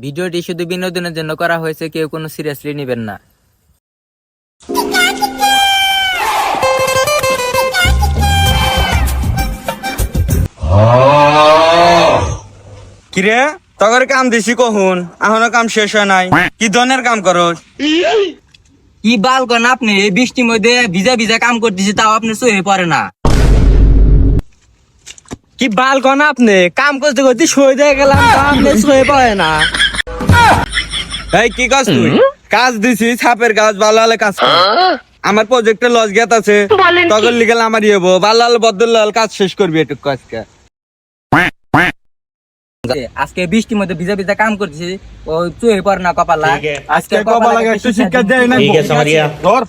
ভিডিওটি শুধু বিনোদনের জন্য করা হয়েছে, কেউ কোনো সিরিয়াসলি নেবেন না। কিরে তগর কাম দিছি কহুন এখনো কাম শেষ হয় নাই, কি ধরনের কাম করস? কি বাল করেন আপনি? এই বৃষ্টির মধ্যে ভিজা ভিজা কাম করতেছি, তাও আপনার চোখে পড়ে না। কি বাল কোন আপনি কাম করতে করতে শুয়ে দিয়ে গেলাম, তা আপনি শুয়ে পড়ে না। এই কি কাজ তুই? কাজ দিছি ছাপের কাজ, ভালো হলে কাজ কর। আমার প্রজেক্টে লস গেত আছে, তগর লিগেল আমার ইয়েবো ভালো হলে বদল কাজ শেষ করবি এটুকু আজকে। আজকে বৃষ্টির মধ্যে ভিজা ভিজা কাম করতেছি, ও চোখে পড়ে না কপালা। আজকে কপাল লাগে একটু শিক্ষা দেয় না। ধর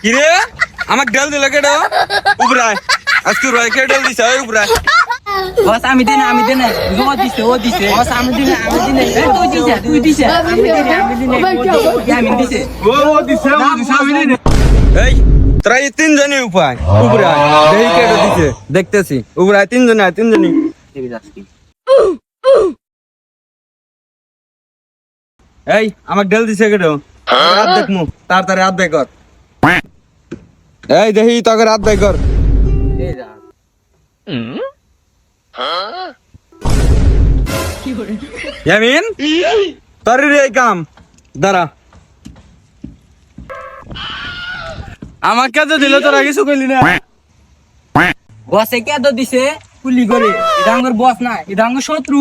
কিরে আমার ডাল দিল কেডা? উবরায় আজকে রয় কে ডাল দিছে? ওই উবরায় বস আমি দিনে ও দিছে বস আমি দিনে তুই দিছে আমি দিছে ও দিছে আমি দিনে। এই তোরা এই তিনজনই উপায় উবরায় দেই কেডা দিছে দেখতেছি। উবরায় তিনজনই এই আমার ডাল দিছে কেডা? রাত দেখমু তাড়াতাড়ি রাত দেখ কর। এই দেখি তোকে রাত দেখ কর। ইয়ামিন তোর রে এই কাম দাঁড়া। আমার কাছে দিল তোরা কিছু কইলি না। বসে কে তো দিছে কুলি করে, এটা আমার বস না, এটা আমার শত্রু।